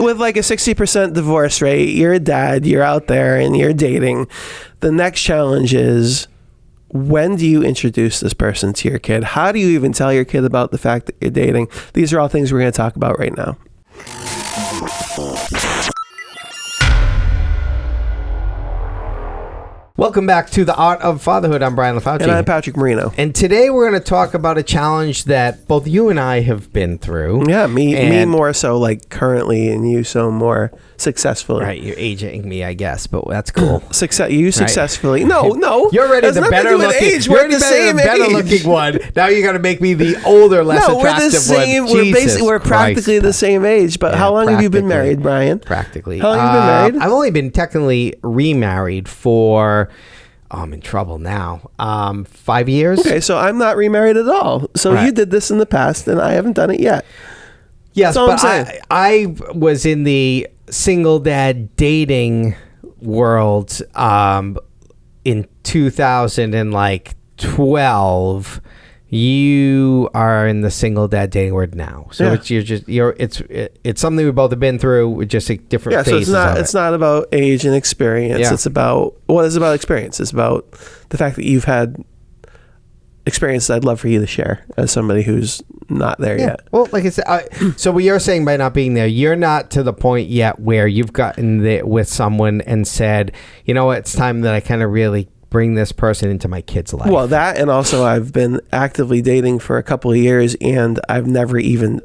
with like a 60% divorce rate, you're a dad, you're out there and you're dating. The next challenge is, when do you introduce this person to your kid? How do you even tell your kid about the fact that you're dating? These are all things we're going to talk about right now. Welcome back to The Art of Fatherhood. I'm Brian LaFauci. And I'm Patrick Marino. And today we're going to talk about a challenge that both you and I have been through. Yeah, me more so like currently, and you so more successfully. Right, you're aging me, I guess, but that's cool. Successfully. No. You're already the better looking. You're already the better looking one. Now you're going to make me the older, less attractive one. We're practically the same age. But how long have you been married, Brian? Practically. How long have you been married? I've only been technically remarried for... Oh, I'm in trouble now. 5 years. Okay, so I'm not remarried at all. So You did this in the past, and I haven't done it yet. Yes, but I was in the single dad dating world in 2012. You are in the single dad dating world now, so it's something we both have been through with just different phases. So it's not about age and experience. Yeah. It's about experience. It's about the fact that you've had experiences I'd love for you to share as somebody who's not there yet. Well, like I said, so what you're saying by not being there, you're not to the point yet where you've gotten there with someone and said, you know what, it's time that I kind of really bring this person into my kid's life. Well, that, and also I've been actively dating for a couple of years, and I've never even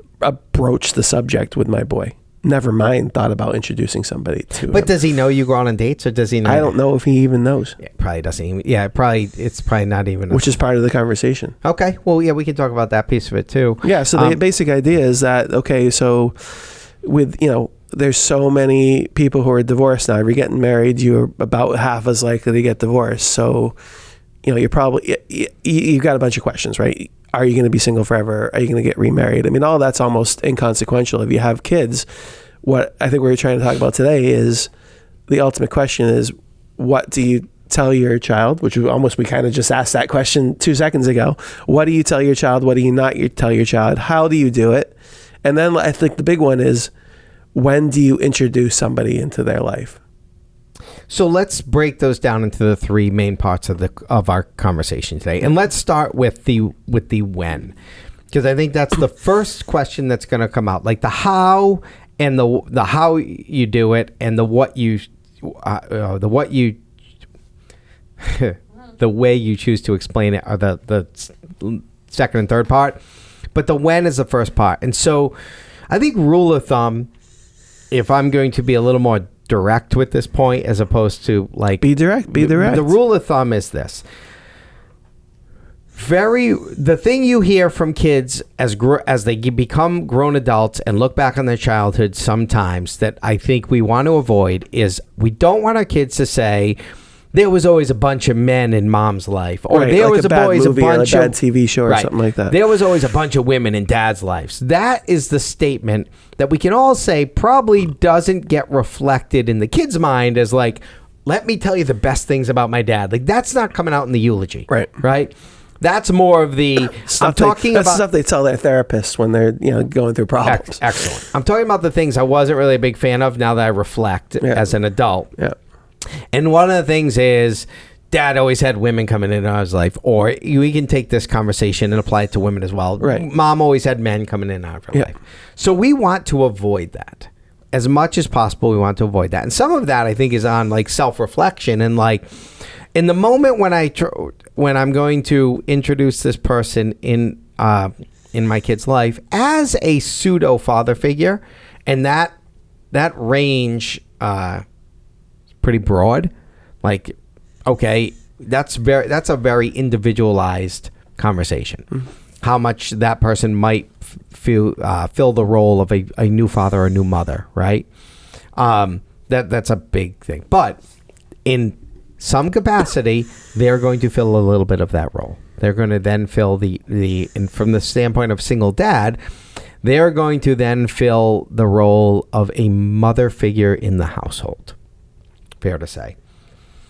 broached the subject with my boy. Never mind thought about introducing somebody to him. But does he know you go on dates, or does he know? I don't know if he even knows. Yeah, probably doesn't even. Yeah, it's probably not even. Which is part of the conversation. Okay. Well, yeah, we can talk about that piece of it too. Yeah, so the basic idea is that, okay, so with, there's so many people who are divorced now. If you're getting married, you're about half as likely to get divorced. So, you're probably, you've got a bunch of questions, right? Are you going to be single forever? Are you going to get remarried? I mean, all that's almost inconsequential. If you have kids, what I think we're trying to talk about today is the ultimate question is, what do you tell your child? Which we kind of just asked that question 2 seconds ago. What do you tell your child? What do you not tell your child? How do you do it? And then I think the big one is, when do you introduce somebody into their life? So let's break those down into the three main parts of our conversation today, and let's start with the when, because I think that's the first question that's going to come out, like the how and the how you do it, and the what you the way you choose to explain it are the second and third part, but the when is the first part. And so I think rule of thumb, if I'm going to be a little more direct with this point, as opposed to like... Be direct. The rule of thumb is this. The thing you hear from kids as they become grown adults and look back on their childhood sometimes that I think we want to avoid is, we don't want our kids to say, there was always a bunch of men in mom's life, or there was always a bunch of bad TV show or something like that. There was always a bunch of women in dad's lives. That is the statement that we can all say probably doesn't get reflected in the kid's mind as like, let me tell you the best things about my dad. Like, that's not coming out in the eulogy. Right. That's more of the stuff they tell their therapist when they're going through problems. Excellent. I'm talking about the things I wasn't really a big fan of now that I reflect as an adult. Yeah. And one of the things is, dad always had women coming in his life, or we can take this conversation and apply it to women as well. Right. Mom always had men coming in and out of her life. So we want to avoid that. As much as possible, we want to avoid that. And some of that, I think, is on like self-reflection, and like in the moment when I'm going to introduce this person in my kid's life as a pseudo father figure, and that range pretty broad. Like, okay, that's a very individualized conversation. Mm-hmm. How much that person might fill the role of a new father or a new mother, right? That's a big thing. But in some capacity, they're going to fill a little bit of that role. They're going to then fill and from the standpoint of single dad, they're going to then fill the role of a mother figure in the household. Fair to say.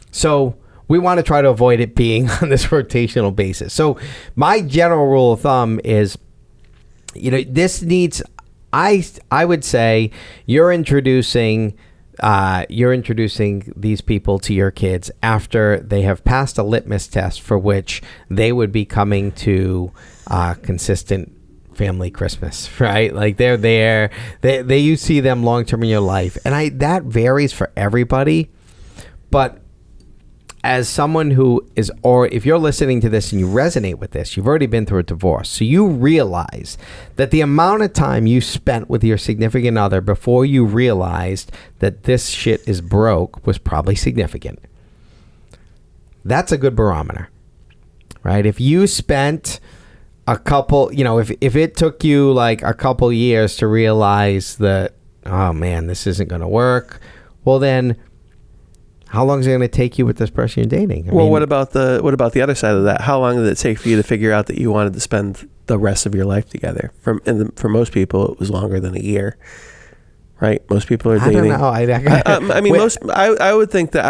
So we want to try to avoid it being on this rotational basis. So my general rule of thumb is, this needs I would say you're introducing these people to your kids after they have passed a litmus test for which they would be coming to consistent family Christmas, right? Like they're there, they you see them long term in your life, and that varies for everybody. But as someone who is, or if you're listening to this and you resonate with this, you've already been through a divorce, so you realize that the amount of time you spent with your significant other before you realized that this shit is broke was probably significant. That's a good barometer, right? If you spent a couple, if it took you like a couple years to realize that, oh man, this isn't going to work, well then, how long is it going to take you with this person you're dating? I mean, what about the other side of that? How long did it take for you to figure out that you wanted to spend the rest of your life together? For most people, it was longer than a year, right? Most people are dating. I don't know. I would think that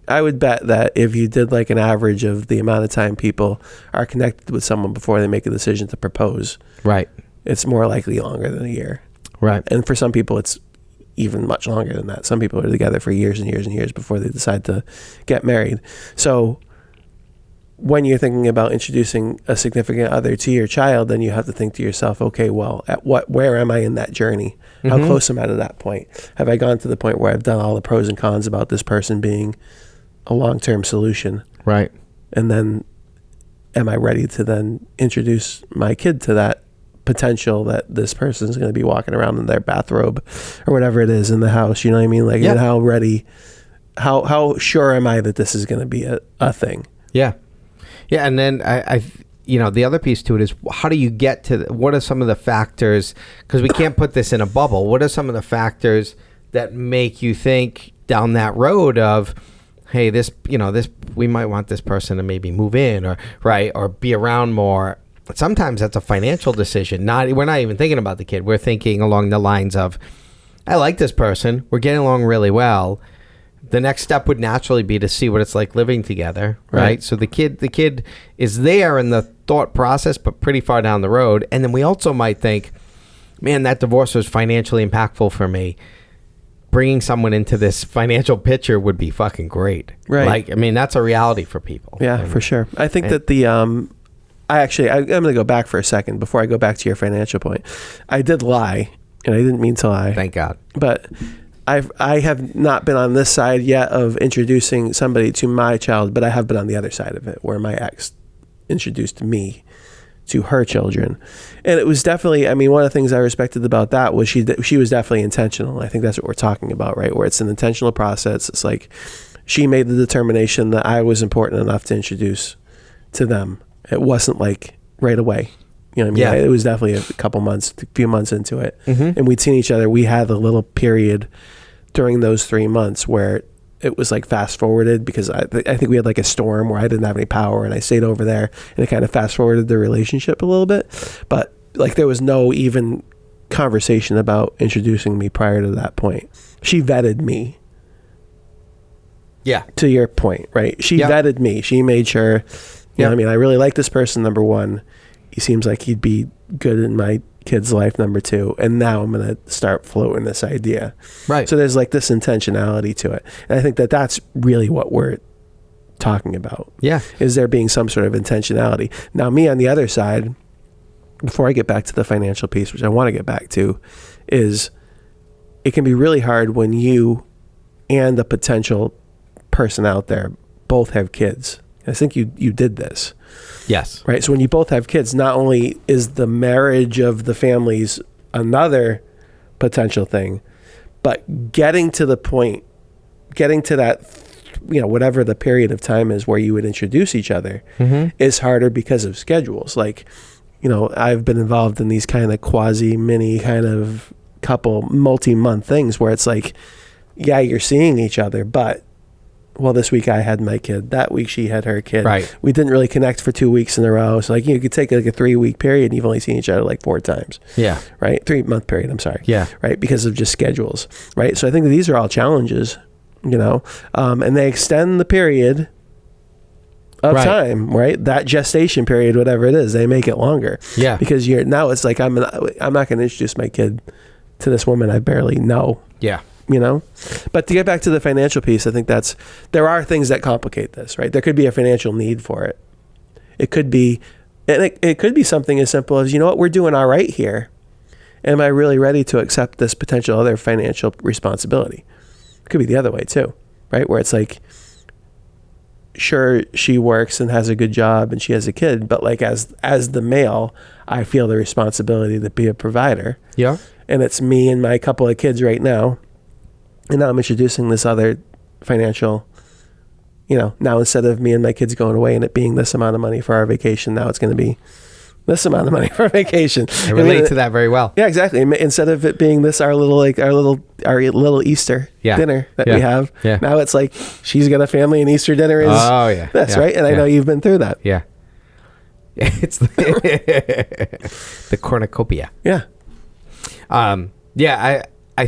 I would bet that if you did like an average of the amount of time people are connected with someone before they make a decision to propose, right, it's more likely longer than a year, right? And for some people, it's even much longer than that. Some people are together for years and years and years before they decide to get married. So when you're thinking about introducing a significant other to your child, then you have to think to yourself, okay, well, where am I in that journey? How close am I to that point? Have I gone to the point where I've done all the pros and cons about this person being a long-term solution? Right. And then am I ready to then introduce my kid to that potential that this person is going to be walking around in their bathrobe or whatever it is in the house? You know what I mean? Like, and how sure am I that this is going to be a thing? Yeah. Yeah. And then I the other piece to it is, how do you get to, what are some of the factors, because we can't put this in a bubble. What are some of the factors that make you think down that road of, hey, this, we might want this person to maybe move in or be around more? Sometimes that's a financial decision. We're not even thinking about the kid. We're thinking along the lines of, I like this person. We're getting along really well. The next step would naturally be to see what it's like living together, right? So the kid is there in the thought process, but pretty far down the road. And then we also might think, man, that divorce was financially impactful for me. Bringing someone into this financial picture would be fucking great. Right. Like, I mean, that's a reality for people. Yeah, for sure. I think that I'm going to go back for a second before I go back to your financial point. I did lie, and I didn't mean to lie. Thank God. But I have not been on this side yet of introducing somebody to my child, but I have been on the other side of it, where my ex introduced me to her children. And it was definitely, one of the things I respected about that was she was definitely intentional. I think that's what we're talking about, right? Where it's an intentional process. It's like she made the determination that I was important enough to introduce to them. It wasn't like right away. You know what I mean? Yeah. It was definitely a few months into it. And we'd seen each other. We had a little period during those 3 months where it was like fast forwarded, because I think we had like a storm where I didn't have any power and I stayed over there, and it kind of fast forwarded the relationship a little bit. But like there was no even conversation about introducing me prior to that point. She vetted me. Yeah. To your point, right? She vetted me. She made sure, you know what I mean? I really like this person, number one. He seems like he'd be good in my kid's life, number two. And now I'm going to start floating this idea. Right. So there's like this intentionality to it. And I think that that's really what we're talking about. Yeah. Is there being some sort of intentionality? Now, me on the other side, before I get back to the financial piece, which I want to get back to, is it can be really hard when you and the potential person out there both have kids. I think you did this. Yes. Right. So when you both have kids, not only is the marriage of the families another potential thing, but getting to that, whatever the period of time is where you would introduce each other is harder because of schedules. Like, I've been involved in these kind of quasi mini kind of couple multi-month things where it's like, yeah, you're seeing each other, but this week I had my kid. That week she had her kid. Right. We didn't really connect for 2 weeks in a row. So you could take like a 3-week period and you've only seen each other like 4 times. Yeah. Right. 3-month period. I'm sorry. Yeah. Right. Because of just schedules. Right. So I think that these are all challenges, and they extend the period of Right. time, right? That gestation period, whatever it is, they make it longer. Yeah. Because now it's like I'm not going to introduce my kid to this woman I barely know. Yeah. You know, but to get back to the financial piece, I think there are things that complicate this, right? There could be a financial need for it. It could be, and it could be something as simple as, you know what, we're doing all right here. Am I really ready to accept this potential other financial responsibility? It could be the other way too, right? Where it's like, sure, she works and has a good job and she has a kid, but like as the male, I feel the responsibility to be a provider. Yeah. And it's me and my couple of kids right now. And now I'm introducing this other financial, now instead of me and my kids going away and it being this amount of money for our vacation, now it's going to be this amount of money for vacation. I relate to that very well. Yeah, exactly. Instead of it being this, our little Easter dinner that we have. Yeah. Now it's like she's got a family and Easter dinner is this, right? And I know you've been through that. Yeah. It's the cornucopia. Yeah. I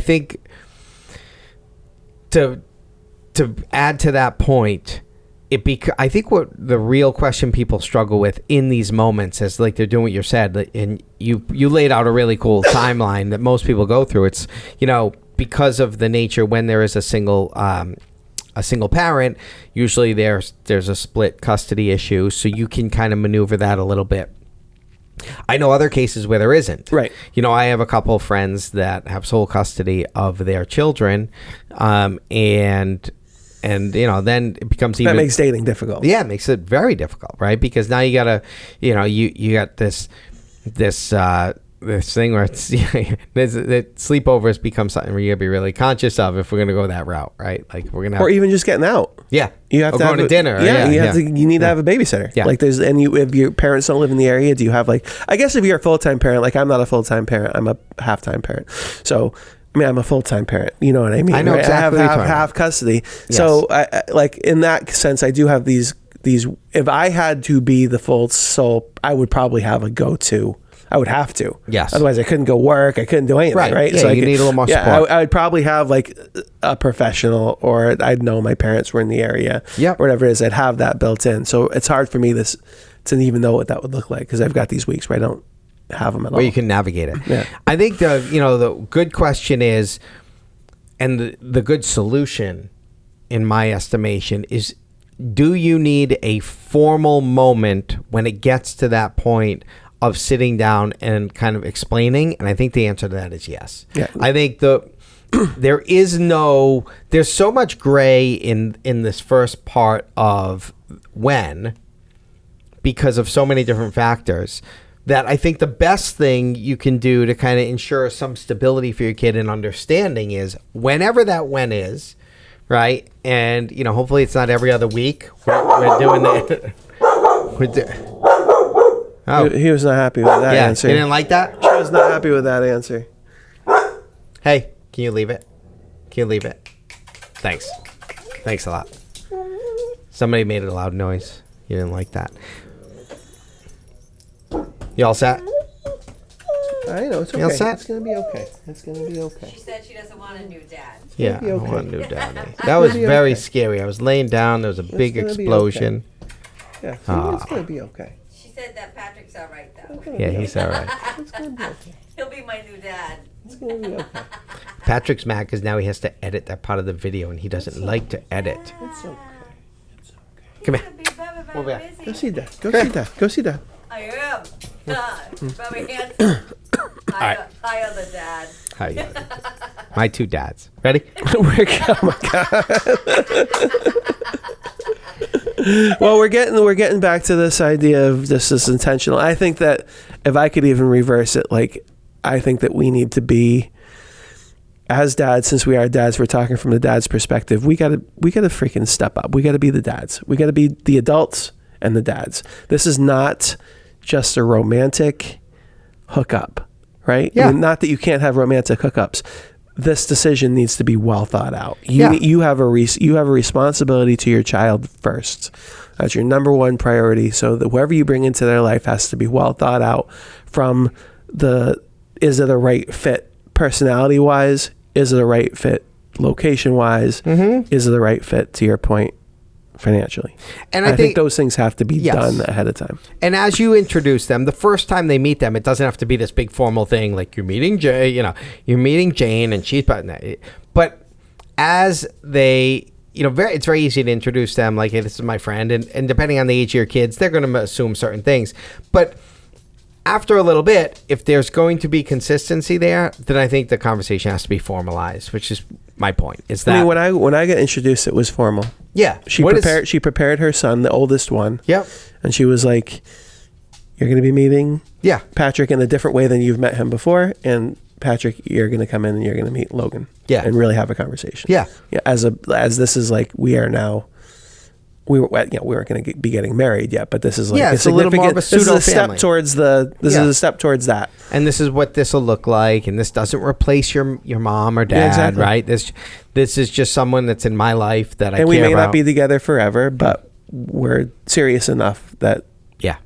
think to add to that point, I think what the real question people struggle with in these moments is like they're doing what you said, and you laid out a really cool timeline that most people go through. It's because of the nature when there is a single parent, usually there's a split custody issue, so you can kind of maneuver that a little bit. I know other cases where there isn't. Right. I have a couple of friends that have sole custody of their children, and then it becomes even... That makes dating difficult. Yeah, it makes it very difficult, right? Because now you gotta, you got this thing where it's that sleepovers become something we're gonna be really conscious of if we're gonna go that route, right? Like we're gonna or even just getting out. Yeah, you have to going to dinner. You need to have a babysitter. Yeah, like if your parents don't live in the area, do you have I guess if you're a full-time parent, like I'm not a full-time parent, I'm a half-time parent, so. I mean, I'm a full-time parent. You know what I mean? I know right? exactly. I have half custody. Yes. So, I like in that sense, I do have these. If I had to be the full sole, I would probably have a go-to. I would have to. Yes. Otherwise, I couldn't go work. I couldn't do anything. Right. Yeah, So you need a little more support. I would probably have like a professional, or I'd know my parents were in the area. Yeah. Or whatever it is. I'd have that built in. So it's hard for me to even know what that would look like because I've got these weeks where I don't have them at all. Where you can navigate it. Yeah. I think the good question is, and the good solution, in my estimation, is do you need a formal moment when it gets to that point of sitting down and kind of explaining? And I think the answer to that is yes. Yeah. I think there's so much gray in this first part of when, because of so many different factors, that I think the best thing you can do to kind of ensure some stability for your kid and understanding is whenever that when is, right? And, hopefully it's not every other week. We're doing that. He was not happy with that answer. You didn't like that? She was not happy with that answer. Hey, can you leave it? Thanks. Thanks a lot. Somebody made a loud noise. You didn't like that. You all set? I know, it's okay. You all set? It's going to be okay. It's going to be okay. She said she doesn't want a new dad. Yeah, be okay. I want a new daddy. That was very scary. I was laying down. There was a big gonna be explosion. Yeah, it's going to be okay. She said that Patrick's all right, though. Yeah, he's all right. It's going to be okay. He'll be my new dad. It's going to be okay. Patrick's mad because now he has to edit that part of the video, and he doesn't like to edit. It's okay. Come here. He's gonna be very, very Over Go busy. see Dad. Go see Dad. Go see Dad. I am. Very handsome. Hi, other dad. How you? My two dads. Ready? Oh my God. Well, we're getting back to this idea of this is intentional. I think that if I could even reverse it, like I think that we need to be, as dads, since we are dads, we're talking from the dad's perspective. We gotta freaking step up. We gotta be the dads. We gotta be the adults and the dads. This is not just a romantic hookup, right? Yeah. I mean, not that you can't have romantic hookups. This decision needs to be well thought out. You have a responsibility to your child first. That's your number one priority. So that whoever you bring into their life has to be well thought out. From is it a right fit personality wise? Is it a right fit location wise? Mm-hmm. Is it the right fit, to your point, financially. And I think those things have to be Yes. done ahead of time. And as you introduce them, the first time they meet them, it doesn't have to be this big formal thing like you're meeting Jay, you're meeting Jane and she's but as they, it's very easy to introduce them like, hey, this is my friend. And depending on the age of your kids, they're going to assume certain things. But after a little bit, if there's going to be consistency there, then I think the conversation has to be formalized, which is my point. Is that I mean, when I got introduced, it was formal. yeah, She prepared her son, the oldest one. Yep. And she was like, "You're going to be meeting Yeah. Patrick in a different way than you've met him before, and Patrick, you're going to come in and you're going to meet Logan. Yeah. And really have a conversation. Yeah. Yeah. As this is like we are now. We weren't going to be getting married yet, but this is like It's a little more of a this is a step pseudo-family. towards is a step towards that. And this is what this will look like, and this doesn't replace your mom or dad, exactly. right? This is just someone that's in my life that I And we care may about. not be together forever, but we're serious enough that Yeah.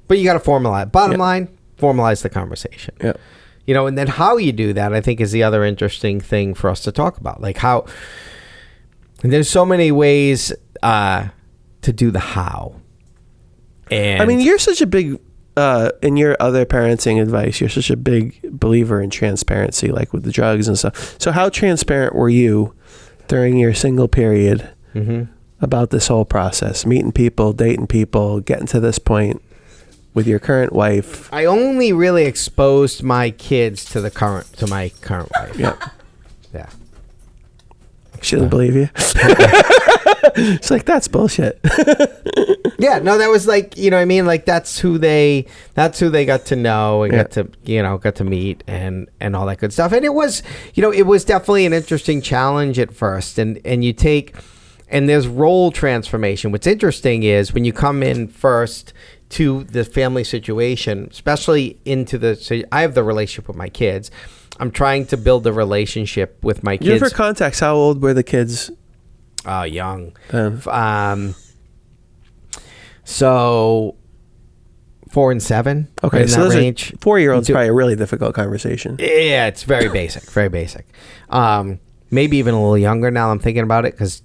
But you got to formalize. Bottom line, formalize the conversation. yeah. And then how you do that, I think, is the other interesting thing for us to talk about. Like how, and there's so many ways to do the how. And I mean, you're such a big, in your other parenting advice, you're such a big believer in transparency, like with the drugs and stuff. So how transparent were you during your single period about this whole process, meeting people, dating people, getting to this point with your current wife? I only really exposed my kids to my current wife. Yeah. Yeah. She doesn't believe you. It's like, that's bullshit. Yeah, no, that was like, you know what I mean? Like that's who they got to know and got to meet and all that good stuff. And it was, it was definitely an interesting challenge at first. And there's role transformation. What's interesting is when you come in first to the family situation, especially so I have the relationship with my kids. I'm trying to build a relationship with my kids. Just for context, how old were the kids? Young. So 4 and 7. Okay, in so that those range. are 4-year-olds. Probably a really difficult conversation. Yeah, it's very basic, very basic. Maybe even a little younger now. I'm thinking about it because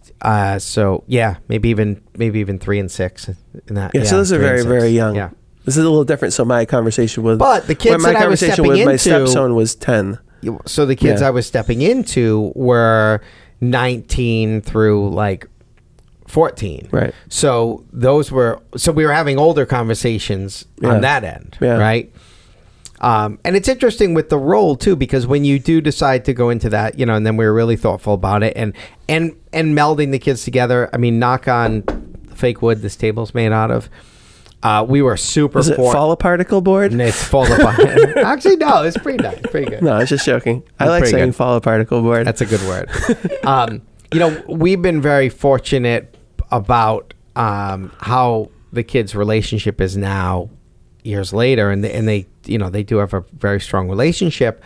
maybe even 3 and 6 in that. Yeah, so those are 3 and very 6. very young. Yeah. This is a little different. So my conversation with But the kids my that I was conversation stepping with my into- stepson was 10. So the kids Yeah. I was stepping into were 19 through like 14. Right. So we were having older conversations on that end. Yeah. Right. And it's interesting with the role too, because when you do decide to go into that, and then we were really thoughtful about it and melding the kids together. I mean, knock on the fake wood this table's made out of. We were super. Is it fall particle board? And it's fall apart. Actually, no, it's pretty nice, pretty good. No, I was just joking. I It's like pretty saying good. fall particle board. That's a good word. We've been very fortunate about how the kids' relationship is now years later, and they do have a very strong relationship.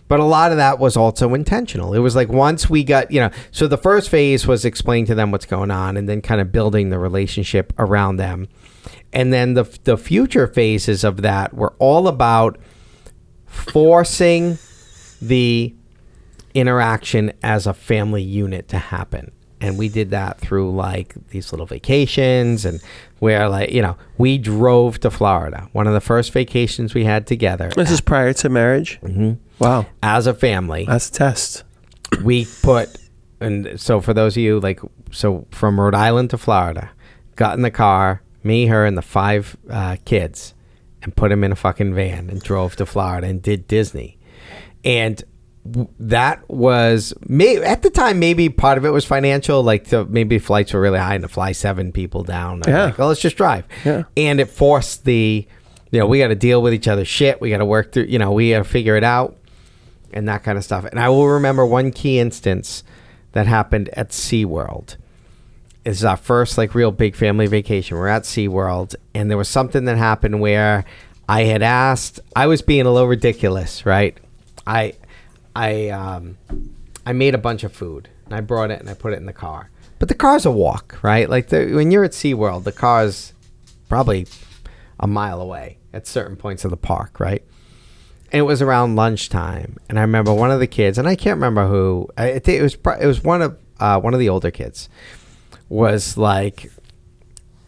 But a lot of that was also intentional. It was like once we got, so the first phase was explain to them what's going on and then kind of building the relationship around them. And then the future phases of that were all about forcing the interaction as a family unit to happen. And we did that through like these little vacations and where we drove to Florida. One of the first vacations we had together. This is prior to marriage. Mm-hmm. Wow, As a family. that's a test. We put, and so for those of you so from Rhode Island to Florida, got in the car, me, her, and the 5 kids, and put them in a fucking van and drove to Florida and did Disney. And that was, at the time, maybe part of it was financial, maybe flights were really high and to fly 7 people down. I'm like, let's just drive. Yeah. And it forced we got to deal with each other's shit. We got to work through, we got to figure it out. And that kind of stuff. And I will remember one key instance that happened at SeaWorld. It's our first real big family vacation. We're at SeaWorld, and there was something that happened where I had asked, I was being a little ridiculous, right? I made a bunch of food, and I brought it, and I put it in the car. But the car's a walk, right? When you're at SeaWorld, the car's probably a mile away at certain points of the park, right? And it was around lunchtime, and I remember one of the kids, and I can't remember who. I think it was one of the older kids, was like,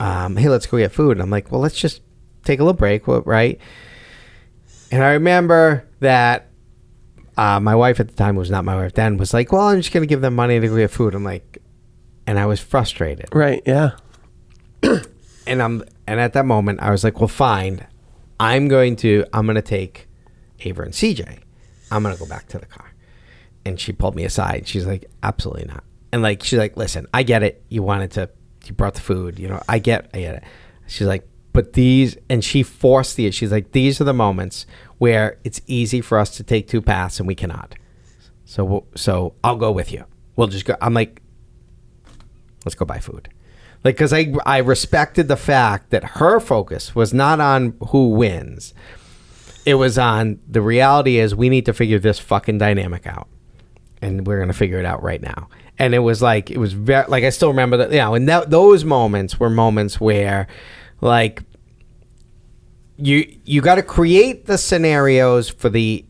hey, let's go get food. And I'm like, well, let's just take a little break, right? And I remember that my wife at the time, was not my wife then, was like, well, I'm just going to give them money to go get food. I'm like, and I was frustrated. Right. Yeah. And at that moment, I was like, well, fine. I'm going to take Ava and CJ. I'm going to go back to the car. And she pulled me aside. She's like, absolutely not. And like, she's like, listen, I get it. You brought the food, I get it. She's like, but these, and she forced she's like, these are the moments where it's easy for us to take two paths and we cannot. So I'll go with you. We'll just go. I'm like, let's go buy food. Like, because I respected the fact that her focus was not on who wins. It was on the reality is we need to figure this fucking dynamic out. And we're going to figure it out right now. And it was very, like, I still remember that, and those moments were moments where, like, you got to create the scenarios for the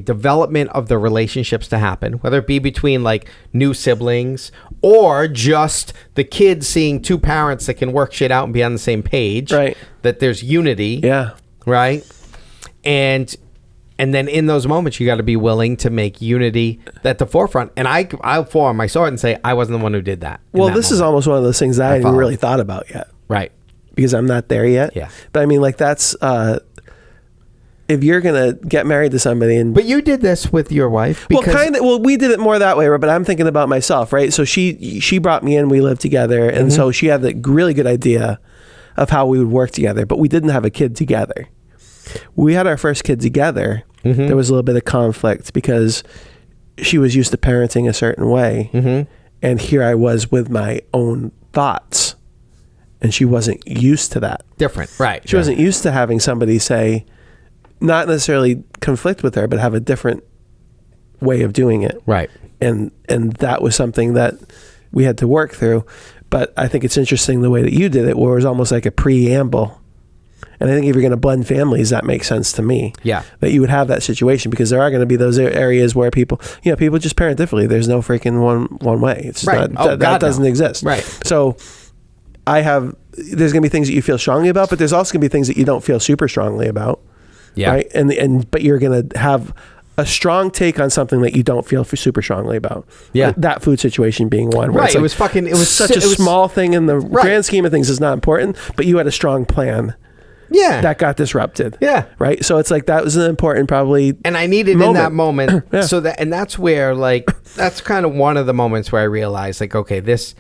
development of the relationships to happen, whether it be between like new siblings or just the kids seeing two parents that can work shit out and be on the same page, right? That there's unity, yeah, right, and then in those moments you got to be willing to make unity at the forefront. And I'll fall on my sword and say I wasn't the one who did that. Well, this is almost one of those things that I hadn't really thought about yet, right? Because I'm not there yet. Yeah, but I mean, like, that's if you're gonna get married to somebody, and but you did this with your wife. Well, we did it more that way, but I'm thinking about myself, right? So she brought me in, we lived together, and so she had the really good idea of how we would work together, but we didn't have a kid together. We had our first kid together. There was a little bit of conflict because she was used to parenting a certain way, and here I was with my own thoughts, and she wasn't used to that. Different, right? She wasn't used to having somebody say, not necessarily conflict with her, but have a different way of doing it. Right. And that was something that we had to work through. But I think it's interesting the way that you did it, where it was almost like a preamble. And I think if you're going to blend families, that makes sense to me. Yeah. That you would have that situation, because there are going to be those areas where people just parent differently. There's no freaking one way. It's right. not, that doesn't exist. Right. So there's going to be things that you feel strongly about, but there's also going to be things that you don't feel super strongly about. Yeah. Right. But you're going to have a strong take on something that you don't feel super strongly about. Yeah. That food situation being one. Right. Like, it was such a small thing in the grand scheme of things is not important, but you had a strong plan. Yeah. That got disrupted. Yeah. Right. So it's like, that was an important probably. And I needed in that moment. Yeah. So that's where, like, that's kind of one of the moments where I realized, like, okay, this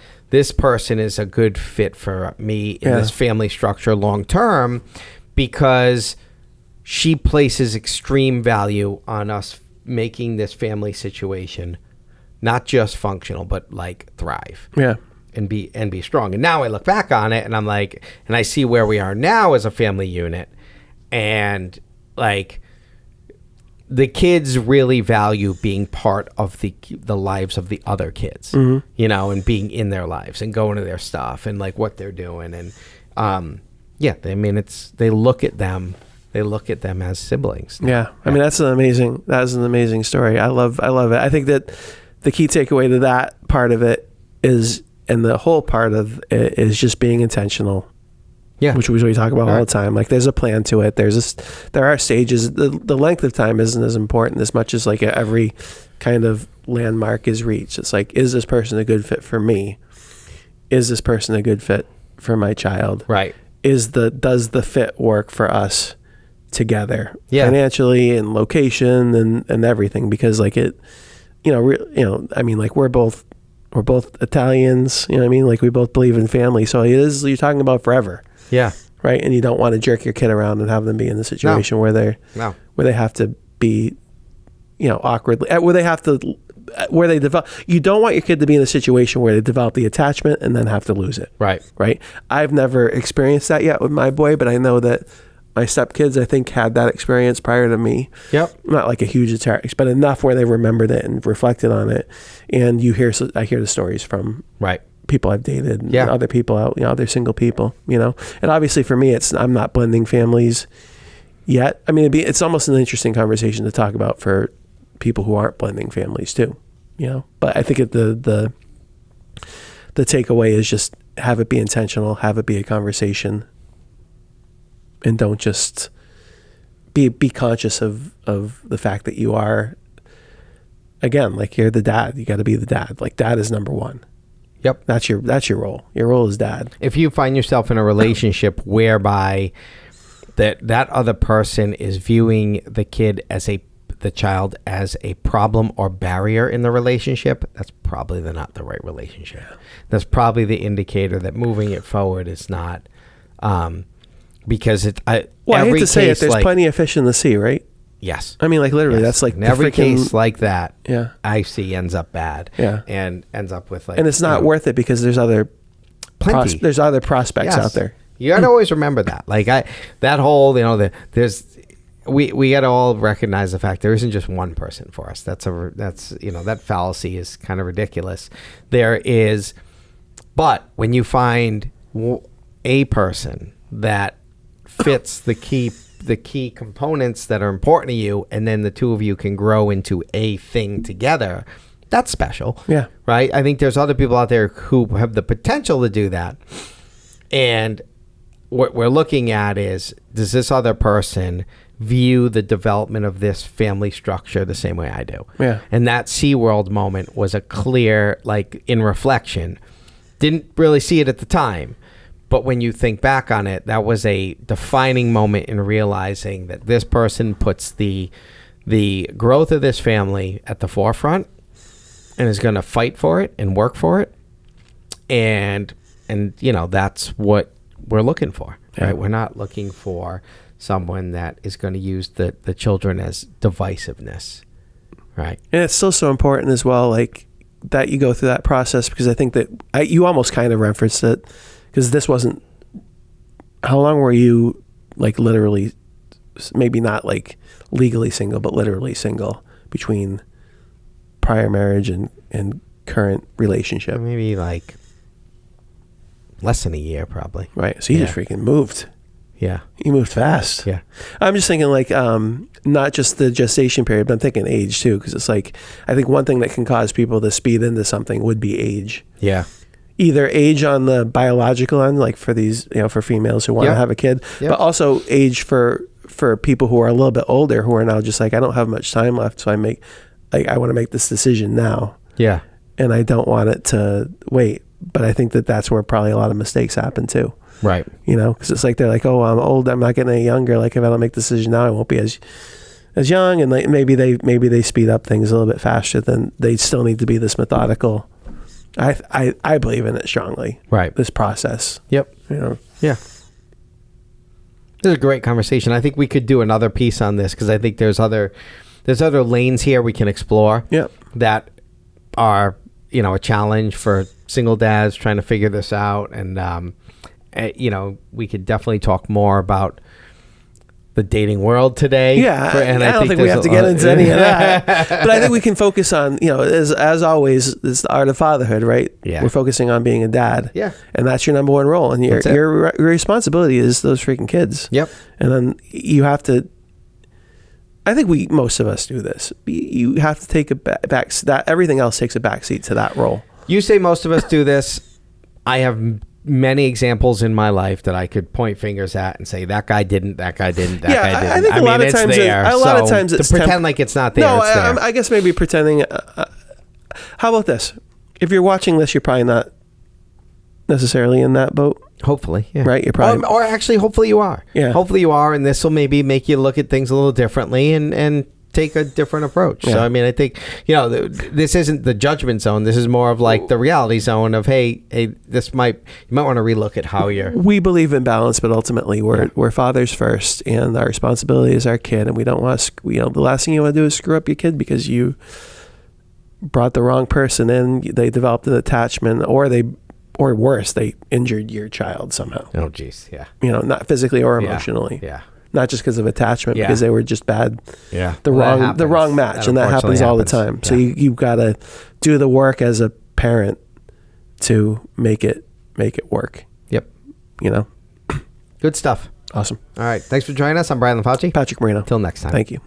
person is a good fit for me in this family structure long term, because she places extreme value on us making this family situation not just functional, but like thrive. Yeah. And be strong. And now I look back on it and I'm like, and I see where we are now as a family unit, and like the kids really value being part of the lives of the other kids, and being in their lives and going to their stuff and like what they're doing. And I mean, they look at them as siblings now. Yeah. I mean, that's an amazing story. I love it. I think that the key takeaway to that part of it is, and the whole part of it is just being intentional. Yeah. Which we talk about all the time. Like, there's a plan to it. There are stages. The length of time isn't as important as much as like every kind of landmark is reached. It's like, is this person a good fit for me? Is this person a good fit for my child? Right. Does the fit work for us together, financially and location and everything? Because like it, I mean, like we're both Italians, you know what I mean? Like we both believe in family. So you're talking about forever. Yeah. Right. And you don't want to jerk your kid around and have them be in the situation where they have to be, awkwardly, where they develop. You don't want your kid to be in a situation where they develop the attachment and then have to lose it. Right. Right. I've never experienced that yet with my boy, but I know that my stepkids, I think, had that experience prior to me. Yep. Not like a huge attach, but enough where they remembered it and reflected on it. And I hear the stories from people I've dated and other people out, other single people, And obviously for me, I'm not blending families yet. I mean, it's almost an interesting conversation to talk about for people who aren't blending families too, But I think the the takeaway is just have it be intentional, have it be a conversation, and don't just be conscious of the fact that you are, again, like you're the dad. You got to be the dad. Like dad is number one. Yep. That's your role. Your role is dad. If you find yourself in a relationship whereby that other person is viewing the child as a problem or barrier in the relationship, that's probably not the right relationship. That's probably the indicator that moving it forward is not, because I hate to say it, there's plenty of fish in the sea, right? Yes. I mean, like literally, Yes. that's like in every case like that. Yeah. I see ends up bad. Yeah. And ends up with and it's not worth it because there's other plenty. there's other prospects Yes. out there. You got to always remember that. Like that whole, we got to all recognize the fact there isn't just one person for us. That fallacy is kind of ridiculous. There is, but when you find a person that fits the key components that are important to you, and then the two of you can grow into a thing together, that's special. Yeah. Right? I think there's other people out there who have the potential to do that. And what we're looking at is, does this other person view the development of this family structure the same way I do? Yeah. And that SeaWorld moment was a clear, like in reflection, didn't really see it at the time. But when you think back on it, that was a defining moment in realizing that this person puts the growth of this family at the forefront and is going to fight for it and work for it. And that's what we're looking for, right? Yeah. We're not looking for someone that is going to use the children as divisiveness, right? And it's still so important as well, like that you go through that process, because I think that you almost kind of referenced it, because this wasn't, how long were you like literally, maybe not like legally single, but literally single between prior marriage and current relationship? Maybe like less than a year, probably. Right. So you just freaking moved. Yeah. You moved fast. Yeah. I'm just thinking like, not just the gestation period, but I'm thinking age too. Cause it's like, I think one thing that can cause people to speed into something would be age. Yeah. Either age on the biological end, like for these, for females who want to have a kid, but also age for people who are a little bit older, who are now just like, I don't have much time left. So I want to make this decision now. Yeah. And I don't want it to wait. But I think that that's where probably a lot of mistakes happen too. Right. Because it's like, they're like, oh, I'm old, I'm not getting any younger. Like if I don't make the decision now, I won't be as young. And like maybe they speed up things a little bit faster than they still need to be this methodical. I believe in it strongly. Right. This process. Yep. Yeah. This is a great conversation. I think we could do another piece on this, because I think there's other lanes here we can explore. Yep. That are, a challenge for single dads trying to figure this out. And, we could definitely talk more about the dating world today. Yeah. And I don't think we have to get into any of that. But I think we can focus on, as always, it's the art of fatherhood, right? Yeah. We're focusing on being a dad. Yeah. And that's your number one role. And your responsibility is those freaking kids. Yep. And then you have to, I think most of us do this. You have to take a back, that everything else takes a backseat to that role. You say most of us do this. I have many examples in my life that I could point fingers at and say that guy didn't, that guy didn't, that guy didn't. I think a lot of times it's to pretend like it's not there. No, it's there. I guess maybe pretending. How about this? If you're watching this, you're probably not necessarily in that boat. Hopefully, yeah. Right? You're probably, or actually, hopefully you are. Yeah. Hopefully you are, and this will maybe make you look at things a little differently and take a different approach. Yeah. So I mean, I think this isn't the judgment zone. This is more of like the reality zone of hey, you might want to relook at how you're. We believe in balance, but ultimately we're fathers first, and our responsibility is our kid, and we don't want to. The last thing you want to do is screw up your kid because you brought the wrong person in. They developed an attachment, or worse, they injured your child somehow. Oh, geez, yeah. Not physically or emotionally. Yeah. Not just because of attachment, Yeah. because they were just bad. Yeah. The wrong match, and that happens all the time. Yeah. So you got to do the work as a parent to make it work. Yep. Good stuff. Awesome. All right. Thanks for joining us. I'm Brian LaFauci. Patrick Marino. Till next time. Thank you.